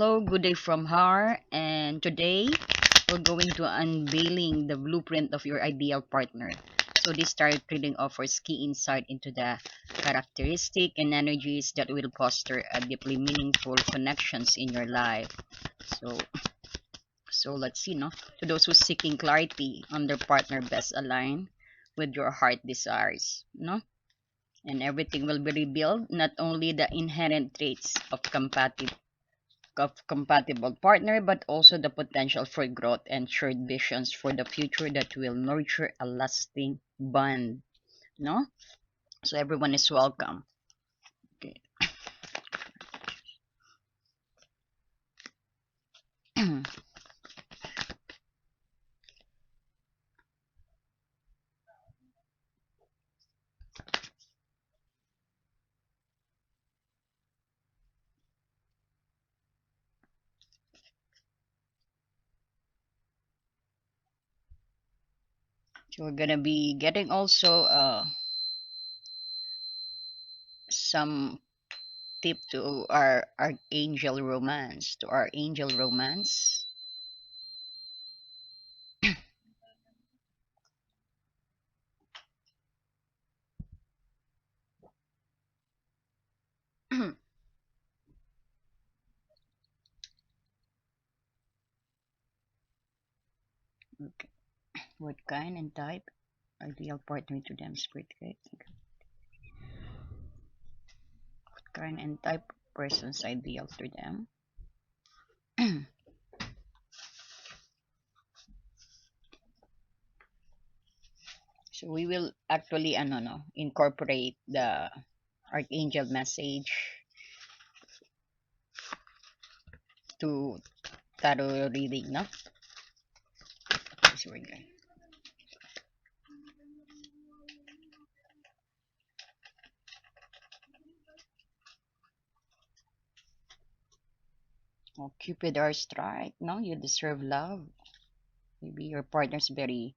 Hello, good day from Har, and today we're going to unveiling the blueprint of your ideal partner. So this tarot reading offers key insight into the characteristic and energies that will foster a deeply meaningful connections in your life. So let's see, no? To those who seeking clarity on their partner best align with your heart desires, no? And everything will be revealed, not only the inherent traits of compatible partner, but also the potential for growth and shared visions for the future that will nurture a lasting bond. No? So everyone is welcome. Okay. So we're gonna be getting also some tip to our angel romance. Okay. What kind and type ideal partner to them spirit guide? What kind and type persons ideal to them? So we will actually no, incorporate the archangel message to tarot reading, no? So we're going. Oh, Cupid or strike, no? You deserve love. Maybe your partner's very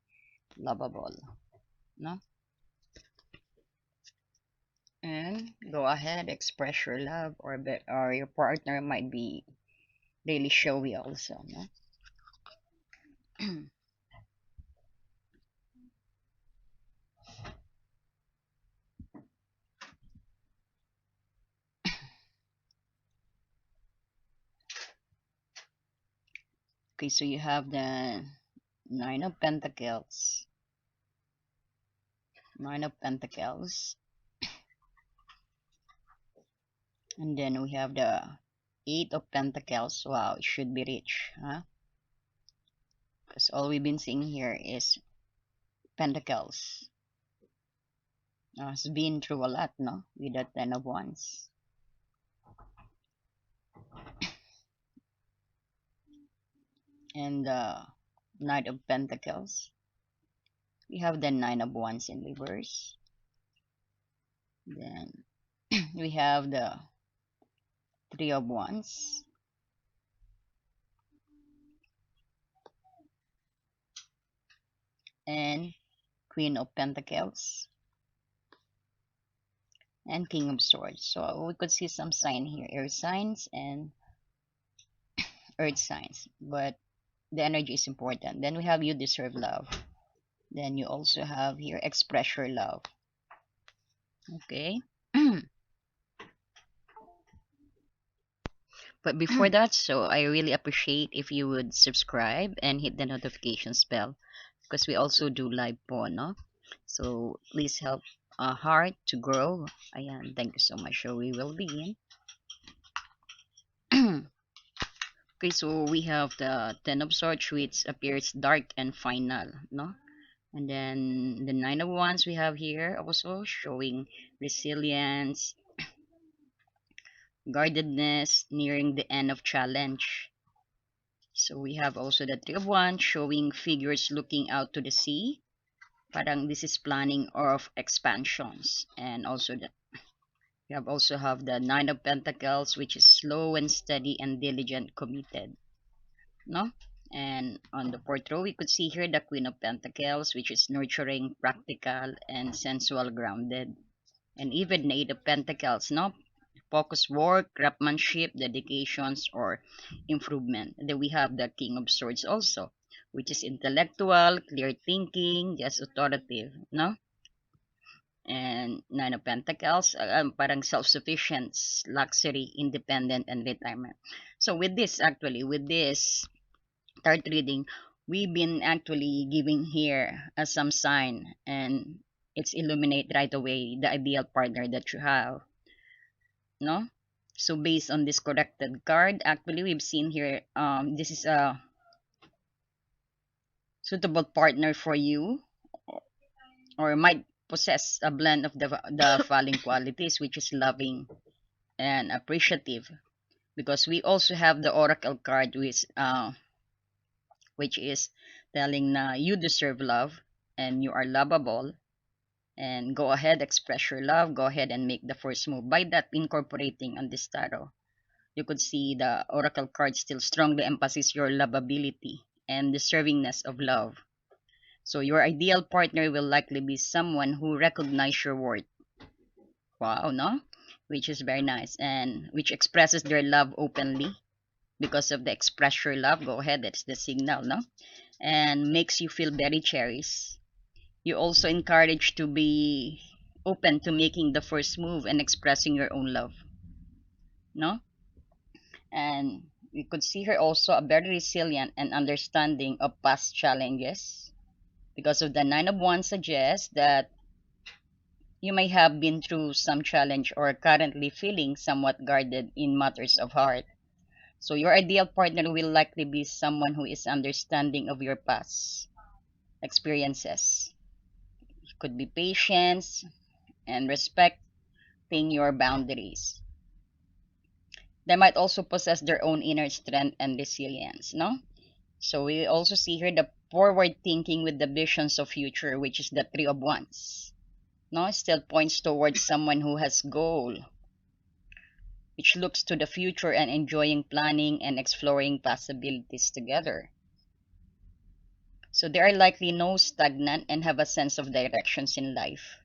lovable, no? And go ahead, express your love, or your partner might be really showy also, no? Okay, so you have the Nine of Pentacles. Nine of Pentacles. And then we have the Eight of Pentacles. Wow, it should be rich, huh? Because all we've been seeing here is Pentacles. It's been through a lot, no? With the Ten of Wands. And the Knight of Pentacles. We have the Nine of Wands in reverse. Then we have the Three of Wands. And Queen of Pentacles. And King of Swords. So we could see some sign here. Air signs and earth signs. But the energy is important. Then we have you deserve love. Then you also have here express your love. Okay. But before that, so I really appreciate if you would subscribe and hit the notifications bell because we also do live po, no? So please help Heart to grow. Ayan, thank you so much. So we will begin. Okay, so we have the Ten of Swords, which appears dark and final, no? And then the Nine of Wands we have here also showing resilience, guardedness, nearing the end of challenge. So we have also the Three of Wands showing figures looking out to the sea. Parang this is planning of expansions. And also we also have the Nine of Pentacles, which is slow and steady and diligent, committed. No? And on the fourth row, we could see here the Queen of Pentacles, which is nurturing, practical, and sensual, grounded. And even the Eight of Pentacles, no? focus work, craftsmanship, dedications, or improvement. Then we have the King of Swords also, which is intellectual, clear thinking, just authoritative, no? And Nine of Pentacles, parang self-sufficient, luxury, independent, and retirement. So with this, actually, with this start reading, we've been actually giving here as some sign, and it's illuminate right away the ideal partner that you have, no? So based on this corrected card, actually we've seen here, this is a suitable partner for you, or might possess a blend of the following qualities, which is loving and appreciative, because we also have the oracle card, which is telling na you deserve love and you are lovable, and go ahead, express your love, go ahead and make the first move. By that, incorporating on this tarot, you could see the oracle card still strongly emphasizes your lovability and deservingness of love. So your ideal partner will likely be someone who recognizes your worth. Wow, no? Which is very nice, and which expresses their love openly. Because of the express your love, go ahead, that's the signal, no? And makes you feel very cherished. You also encourage to be open to making the first move and expressing your own love, no? And we could see her also a very resilient and understanding of past challenges, because of the Nine of Wands suggests that you may have been through some challenge or currently feeling somewhat guarded in matters of heart. So your ideal partner will likely be someone who is understanding of your past experiences. Could be patience and respecting your boundaries. They might also possess their own inner strength and resilience, no? So we also see here the forward thinking with the visions of future, which is the Three of Wands. No, still points towards someone who has goal, which looks to the future and enjoying planning and exploring possibilities together. So they are likely no stagnant and have a sense of directions in life.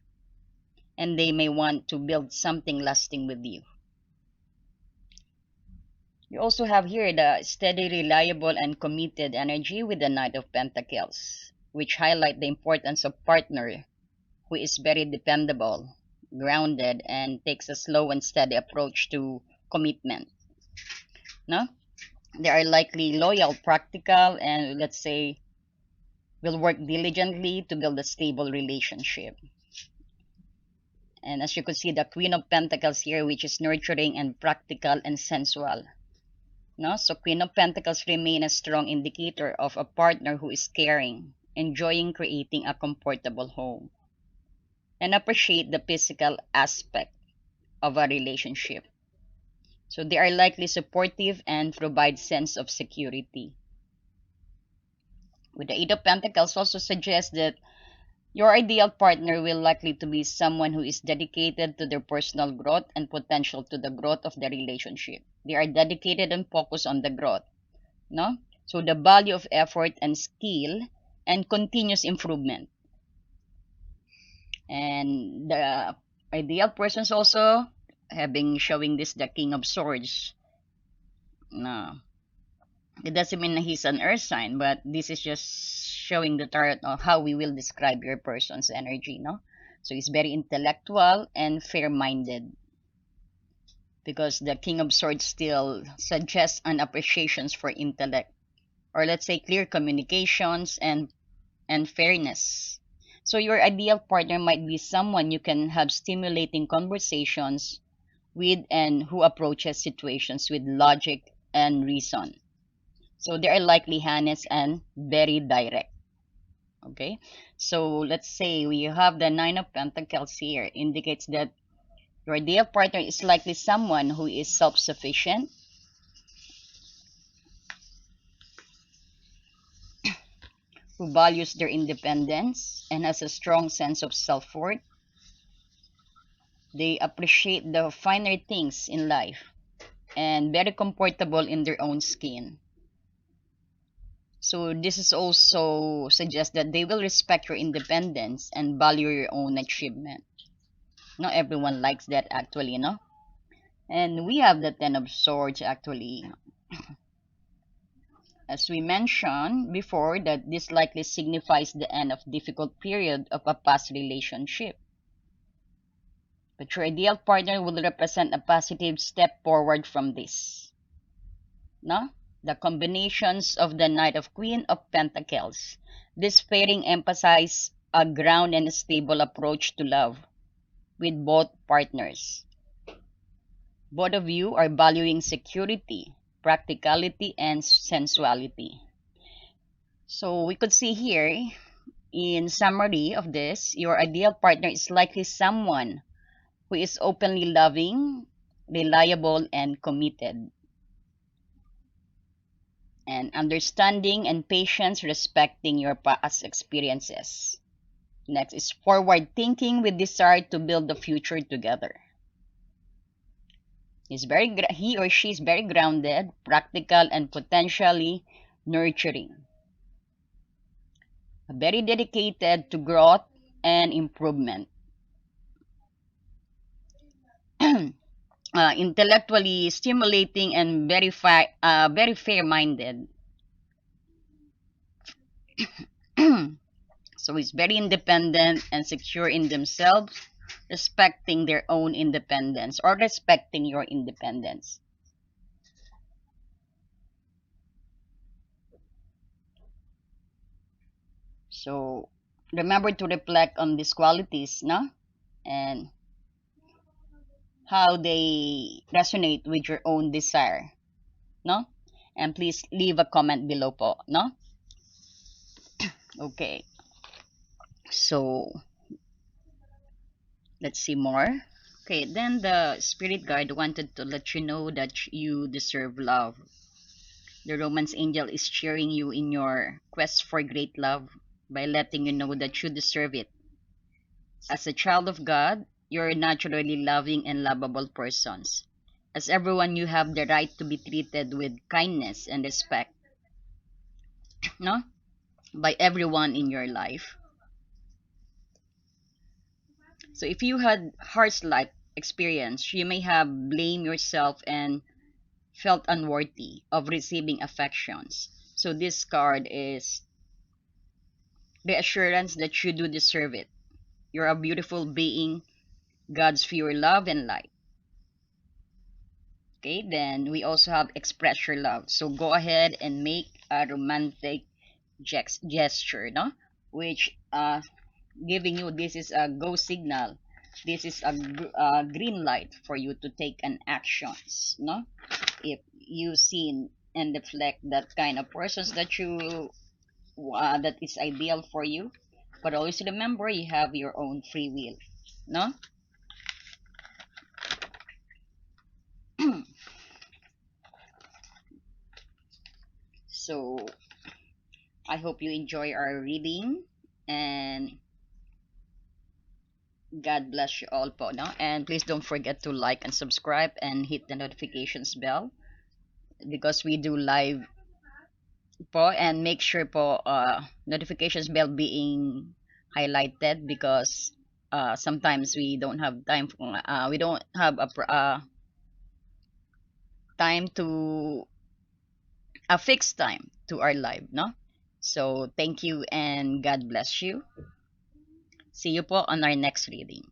And they may want to build something lasting with you. You also have here the steady, reliable, and committed energy with the Knight of Pentacles, which highlight the importance of partner who is very dependable, grounded, and takes a slow and steady approach to commitment. No? They are likely loyal, practical, and let's say will work diligently to build a stable relationship. And as you could see, the Queen of Pentacles here, which is nurturing and practical and sensual. No? So Queen of Pentacles remain a strong indicator of a partner who is caring, enjoying creating a comfortable home, and appreciate the physical aspect of a relationship. So they are likely supportive and provide sense of security. With the Eight of Pentacles also suggests that your ideal partner will likely to be someone who is dedicated to their personal growth and potential to the growth of the relationship. They are dedicated and focused on the growth, no? So the value of effort and skill and continuous improvement. And the ideal persons also having showing this the King of Swords. No, it doesn't mean he's an earth sign, but this is just showing the tarot of how we will describe your person's energy, no? So he's very intellectual and fair-minded, because the King of Swords still suggests an appreciations for intellect, or let's say clear communications and fairness. So your ideal partner might be someone you can have stimulating conversations with and who approaches situations with logic and reason. So they are likely honest and very direct. Okay, so let's say we have the Nine of Pentacles here, indicates that your ideal partner is likely someone who is self-sufficient, who values their independence and has a strong sense of self-worth. They appreciate the finer things in life and very comfortable in their own skin. So this is also suggests that they will respect your independence and value your own achievement. Not everyone likes that actually, no? And we have the Ten of Swords actually. As we mentioned before, that this likely signifies the end of difficult period of a past relationship. But your ideal partner will represent a positive step forward from this. No? The combinations of the Knight of Queen of Pentacles. This pairing emphasizes a ground and stable approach to love with both partners. Both of you are valuing security, practicality, and sensuality. So we could see here, in summary of this, your ideal partner is likely someone who is openly loving, reliable, and committed, and understanding and patience, respecting your past experiences. Next is forward thinking with desire to build the future together. He or she is very grounded, practical, and potentially nurturing. Very dedicated to growth and improvement. Intellectually stimulating and very fair-minded. So he's very independent and secure in themselves, respecting their own independence or respecting your independence. So remember to reflect on these qualities, no? And how they resonate with your own desire, no? And please leave a comment below po, no? Okay. So let's see more. Okay, then the spirit guide wanted to let you know that you deserve love. The romance angel is cheering you in your quest for great love by letting you know that you deserve it. As a child of God, you're naturally loving and lovable persons. As everyone, you have the right to be treated with kindness and respect, no? By everyone in your life. So if you had harsh life experience, you may have blamed yourself and felt unworthy of receiving affections. So this card is the assurance that you do deserve it. You're a beautiful being, God's pure love and light. Okay, then we also have express your love. So go ahead and make a romantic gesture, no? Which giving you this is a go signal. This is a green light for you to take an actions, no? If you see and reflect that kind of persons that you that is ideal for you, but always remember you have your own free will, no? So I hope you enjoy our reading, and God bless you all po, no? And please don't forget to like and subscribe and hit the notifications bell because we do live po, and make sure po notifications bell being highlighted because sometimes we don't have time we don't have time to a fixed time to our live, no? So thank you and God bless you. See you po on our next reading.